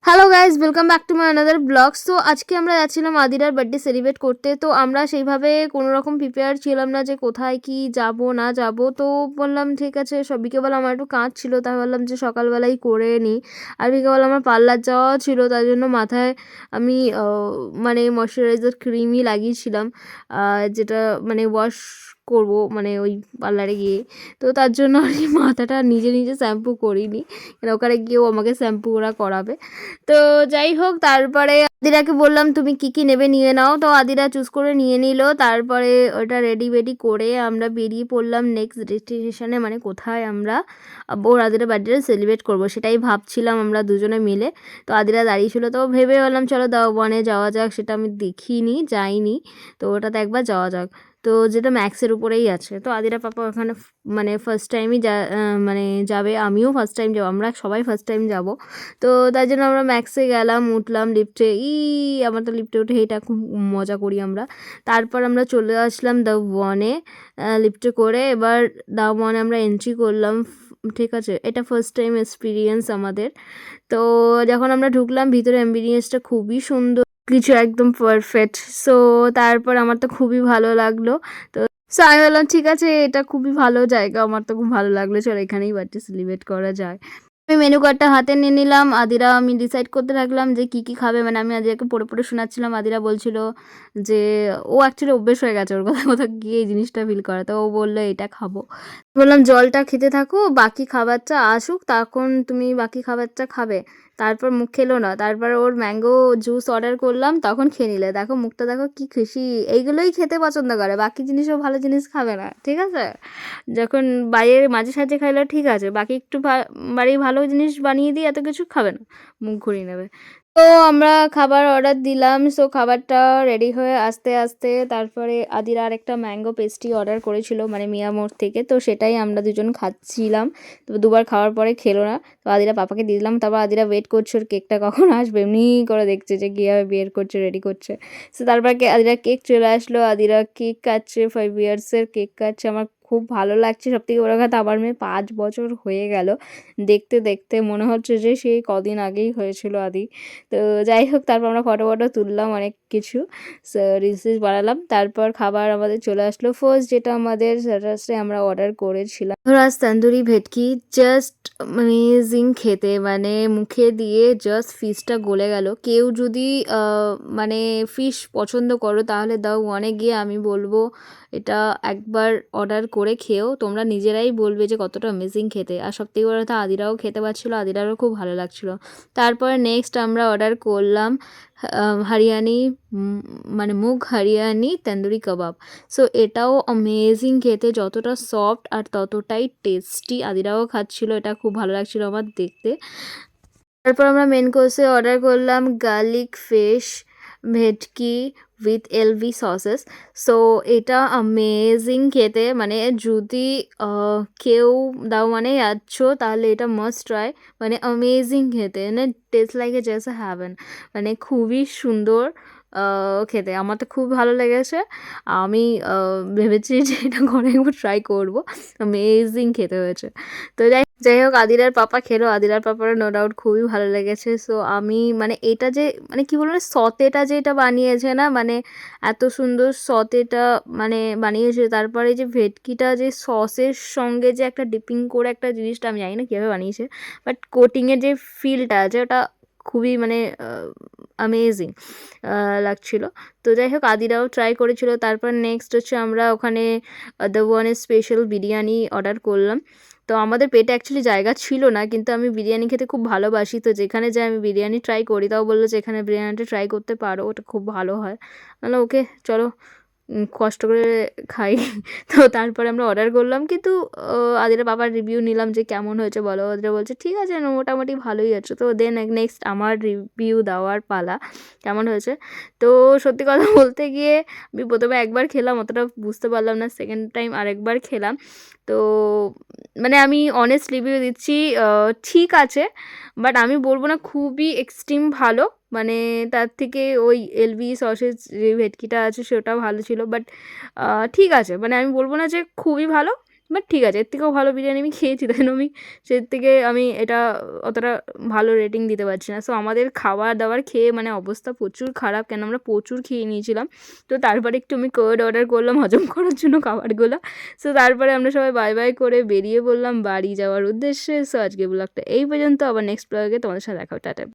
Hello guys, welcome back to my another blog. So আজকে আমরা যাচ্ছিলাম আদিরার বার্থডে সেলিব্রেট করতে। তো আমরা সেইভাবে কোনো রকম প্রিপেয়ার ছিলাম না যে কোথায় কি যাব না যাব। তো বললাম ঠিক আছে, সব বিকেলবেলা আমার একটু কাজ ছিল, তাই ভাবলাম যে সকালবেলাই করে নিই। আর বিকেলবেলা আমার পার্লার যাওয়া ছিল, তার জন্য মাথায় আমি মানে ময়শ্চারাইজার ক্রিমই লাগিয়েছিলাম, যেটা মানে ওয়াশ করব মানে ওই পার্লারে গিয়ে। তো তার জন্য আর কি মাথাটা নিজে নিজে শ্যাম্পু করিনি, ওখানে গিয়েও আমাকে শ্যাম্পু ওরা করাবে। তো যাই হোক, তারপরে আদিরাকে বললাম তুমি কি কি নেবে নিয়ে নাও। তো আদিরা চুজ করে নিয়ে নিল। তারপরে ওটা রেডি বেডি করে আমরা বেরিয়ে পড়লাম নেক্সট ডেস্টিনেশনে, মানে কোথায় আমরা ওর আদিরা বার্থডে সেলিব্রেট করবো সেটাই ভাবছিলাম আমরা দুজনে মিলে। তো আদিরা দাঁড়িয়ে ছিল, তো ভেবে বললাম চলো দাওবনে যাওয়া যাক। সেটা আমি দেখিনি, যাইনি, তো ওটাতে একবার যাওয়া যাক। তো যেটা ম্যাক্সের উপরেই আছে। তো আদিরা পাপা ওখানে মানে ফার্স্ট টাইমই মানে যাবে, আমিও ফার্স্ট টাইম যাবো, আমরা সবাই ফার্স্ট টাইম যাব। তো তাই জন্য আমরা ম্যাক্সে গেলাম, উঠলাম লিফটে। আমরা তো লিফটে উঠে এটা খুব মজা করি আমরা। তারপর আমরা চলে আসলাম দ্য ওয়ানে লিফটে করে। এবার দ্য ওয়ানে আমরা এন্ট্রি করলাম, ঠিক আছে। এটা ফার্স্ট টাইম এক্সপিরিয়েন্স আমাদের। তো যখন আমরা ঢুকলাম ভিতরে, অ্যাম্বিয়েন্সটা খুবই সুন্দর, কিছু একদম পারফেক্ট। সো তারপর আমার তো খুবই ভালো লাগলো। তো সো আমি বললাম ঠিক আছে, এটা খুবই ভালো জায়গা, আমার তো খুব ভালো লাগলো, চলো এখানেই বার্থডে সেলিব্রেট করা যায়। আমি মেনু কার্ডটা হাতে নিয়ে নিলাম। আদিরা আমি ডিসাইড করতে থাকলাম যে কী কী খাবে, মানে আমি আদিরাকে পড়ে পড়ে শোনাচ্ছিলাম। আদিরা বলছিল যে ও অ্যাকচুয়ালি অভ্যেস হয়ে গেছে ওর কোথাও কোথাও গিয়ে এই জিনিসটা ফিল করা। তো ও বললো এটা খাবো। বললাম জলটা খেতে থাকো, বাকি খাবারটা আসুক তখন তুমি বাকি খাবারটা খাবে। তারপর মুখ খেলো না, তারপর ওর ম্যাঙ্গো জুস অর্ডার করলাম, তখন খেয়ে নিলে। দেখো মুখটা দেখো কি খুশি, এইগুলোই খেতে পছন্দ করে, বাকি জিনিসও ভালো জিনিস খাবে না, ঠিক আছে। যখন বাইরে মাঝে সাঝে খাইলে ঠিক আছে, বাকি একটু বাড়ি ভালো জিনিস বানিয়ে দিই, এত কিছু খাবে না, মুখ ঘুরিয়ে নেবে। তো আমরা খাবার অর্ডার দিলাম। সো খাবারটা রেডি হয়ে আসতে আসতে তারপরে আদিরা আর একটা ম্যাঙ্গো পেস্ট্রি অর্ডার করেছিল মানে মিয়ামোর থেকে, তো সেটাই আমরা দুজন খাচ্ছিলাম। তো দুবার খাওয়ার পরে খেলো না, তো আদিরা পাপাকে দিয়ে দিলাম। তারপর আদিরা ওয়েট করছে ওর কেকটা কখন আসবে, এমনি করে দেখছে যে কীভাবে বিয়ের করছে, রেডি করছে। সো তারপর আদিরা কেক চলে আসলো, আদিরা কেক কাটছে, 5 ইয়ার্সের কেক কাটছে। আমার খুব ভালো লাগছে। সবথেকে বড় কথা, আমার মেয়ে 5 বছর হয়ে গেল। দেখতে দেখতে মনে হচ্ছে যে সেই কদিন আগেই হয়েছিল আদি। তো যাই হোক, তারপর আমরা ফটো ফটো তুললাম অনেক কিছু, রিলস বানালাম। তারপর খাবার আমাদের চলে আসলো। ফার্স্ট যেটা আমাদের স্যাটারডে আমরা অর্ডার করেছিলাম রাজ তন্দুরি ভেটকি, জাস্ট অ্যামেজিং খেতে, মানে মুখে দিয়ে জাস্ট ফিশটা গলে গেল। কেউ যদি মানে ফিশ পছন্দ করো তাহলে দাও ওয়ানে গিয়ে আমি বলবো এটা একবার অর্ডার করে খেয়েও, তোমরা নিজেরাই বলবে যে কতটা অ্যামেজিং খেতে। আর সবথেকে বড় কথা, আদিরাও খেতে পারছিলো, আদিরারও খুব ভালো লাগছিলো। তারপরে নেক্সট আমরা অর্ডার করলাম হরিয়ানি, মানে মুগ হরিয়ানি তন্দুরি কাবাব। সো এটাও অ্যামেজিং খেতে, যতটা সফট আর ততটাই টেস্টি। আদিরাও খাচ্ছিলো, এটা খুব ভালো লাগছিলো আমার দেখতে। তারপর আমরা মেন কোর্সে অর্ডার করলাম গার্লিক ফিশ ভেটকি উইথ এলভি সসেস। সো এটা অ্যামেজিং খেতে, মানে যদি কেউ দাও মানে যাচ্ছ তাহলে এটা মাস্ট ট্রাই, মানে অ্যামেজিং খেতে, মানে টেস্ট লাগে জেসে হ্যাভেন, মানে খুবই সুন্দর খেতে। আমার তো খুব ভালো লেগেছে। আমি ভেবেছি যে এটা ঘরে একবার ট্রাই করবো, অ্যামেজিং খেতে হয়েছে। তো যাই হোক, আদিরার পাপা খেলো, আদিরার পাপারও নো ডাউট খুবই ভালো লেগেছে। সো আমি মানে এটা যে মানে কী বলবো, সতেটা যে এটা বানিয়েছে না, মানে এত সুন্দর সতেটা মানে বানিয়েছে। তারপরে যে ভেটকিটা যে সসের সঙ্গে যে একটা ডিপিং করে একটা জিনিসটা, আমি জানি না কীভাবে বানিয়েছে, বাট কোটিংয়ের যে ফিলটা আছে ওটা খুবই মানে অ্যামেজিং লাগছিলো। তো যাই হোক, আদিরাও ট্রাই করেছিল। তারপর নেক্সট হচ্ছে আমরা ওখানে দ্য ওয়ানের স্পেশাল বিরিয়ানি অর্ডার করলাম। তো আমাদের পেটে অ্যাকচুয়ালি জায়গা ছিল না, কিন্তু আমি বিরিয়ানি খেতে খুব ভালোবাসি। তো যেখানে যাই আমি বিরিয়ানি ট্রাই করি, তাও বললো যে এখানে বিরিয়ানিটা ট্রাই করতে পারো, ওটা খুব ভালো হয়। মানে ওকে চলো কষ্ট করে খাই। তো তারপরে আমরা অর্ডার করলাম, কিন্তু আদিরা বাবার রিভিউ নিলাম যে কেমন হয়েছে বলো। আদিরা বলছে ঠিক আছে, মোটামুটি ভালোই আছে। তো দেন নেক্সট আমার রিভিউ দেওয়ার পালা, কেমন হয়েছে। তো সত্যি কথা বলতে গিয়ে আমি প্রথমে একবার খেলাম, অতটা বুঝতে পারলাম না, সেকেন্ড টাইম আরেকবার খেলাম। তো মানে আমি অনেস্ট রিভিউ দিচ্ছি, ঠিক আছে, বাট আমি বলবো না খুবই এক্সট্রিম ভালো। মানে তার থেকে ওই এলভি সসের যে ভেটকিটা আছে সেটা ভালো ছিল, বাট ঠিক আছে, মানে আমি বলবো না যে খুবই ভালো, বাট ঠিক আছে, এর থেকেও ভালো বিরিয়ানি আমি খেয়েছি, তাই জন্য আমি সের থেকে আমি এটা অতটা ভালো রেটিং দিতে পারছি না। সো আমাদের খাবার দাবার খেয়ে মানে অবস্থা প্রচুর খারাপ, কেন আমরা প্রচুর খেয়ে নিয়েছিলাম। তো তারপরে একটু আমি কার্ড অর্ডার করলাম হজম করার জন্য খাবারগুলো। সো তারপরে আমরা সবাই বাই বাই করে বেরিয়ে পড়লাম বাড়ি যাওয়ার উদ্দেশ্যে। সো আজকে ব্লগটা এই পর্যন্ত, আবার নেক্সট ব্লগে তোমাদের সাথে দেখা হবে, টাটা।